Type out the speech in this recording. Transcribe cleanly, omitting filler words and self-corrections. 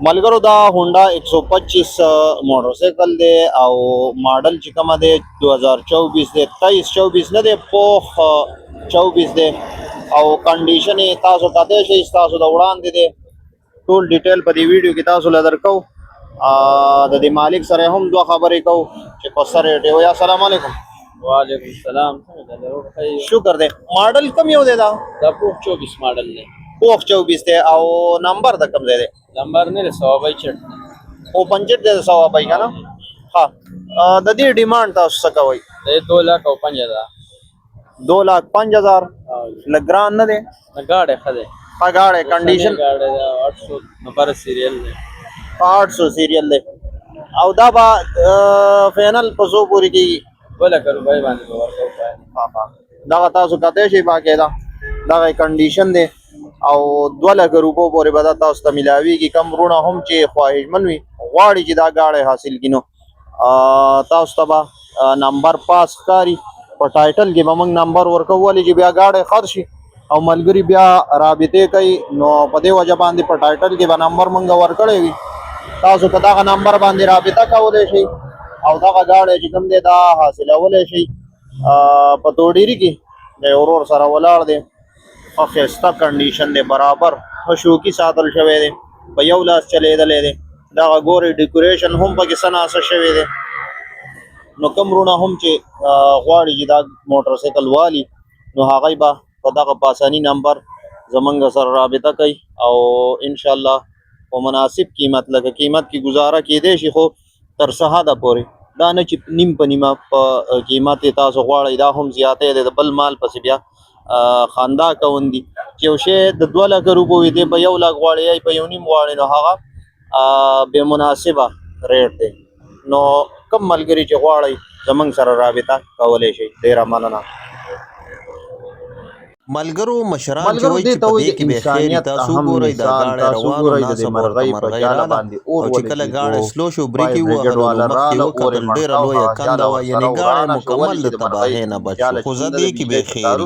मलगरो दा होंडा 125 मोटरसाइकिल दे او मॉडल چې کومه دی 2024 دی 23-24 نه دی پوخ 24 دی او کنډیشن یې تاسو کته شي تاسو د وړاندې دی ټول ډیټیل په دې ویډیو کې تاسو لدر کو د دې مالک سره هم دوه خبرې کو چې په سره دی یا السلام علیکم وعلیکم السلام شکر دی ماډل کم یو دی دا پوخ 24 ماډل دی پوخ 24 دی او نمبر د کم دی نمبر نه 122 چټ او 65 دی 122 کنه ها د دې ډیماند تاسو څه کوي 2,05,000 2,05,000 لګران نه دی گاڑی خده گاڑی کنډیشن گاڑی 800 نمبر سیریل دی 800 سیریل دی او دا با فینل پسو پوری کی ولا کرو بھائی باندې ورکو پای دا تاسو کته شي باقی دا کنډیشن دی او 2 لک روپو پورې به تاسو ته ملاويږي کم رونه هم چې خواهشمن وي غواړي چې دا گاڑی حاصل کینو تاسو ته نمبر پاس کاری په ټایټل کې به موږ نمبر ورکولې چې بیا گاڑی خرشي او ملګری بیا رابطه کوي نو په دې وجه باندې په ټایټل کې به نمبر موږ ورکړی وي تاسو په دا نمبر باندې رابطه کولای شئ او دا گاڑی چې کوم دی دا حاصلولای شئ په توډيري کې د اورور سره ولاړ دی او خسته کنډیشن دی برابر شوقي ساتل شوی دی په یو لاس چلیدلې دی دا ګوري ډیکوریشن هم پکې سناسه شوی دی نو کوم رونه هم چې غواړي چې دا موټر سایکل والی نو هغه به په دغه پاسانی نمبر زمونږ سره رابطه کوي او ان شاء الله په مناسب قیمت لکه قیمت کی گزاره کېدې شي خو تر سهاده پورې دا نه چې نیم په نیمه په قیمت تاسو غواړئ دا هم زیاتې ده بل مال پس بیا خاندا کوندي چې یو شی د 2 لک روپو وي دی په 1 لک غواړي یا په 1.5 غواړي نو هغه به مناسبه ریټ دی نو کم ملګری چې غواړي زمنګ سره رابطه کولای شي ډیر مننه ملګرو مشران چې وایي چې په دې کې به خیر تاسو ګورئ دا غاړه روانه د مرغۍ په جاله باندې او چې کله غاړه سلو شو بریکی وغوړو مخکې وکړل ډیره لویه کنده وه یعنې غاړه مکمل د تباهۍ نه بچ خو زه دې کې به خیر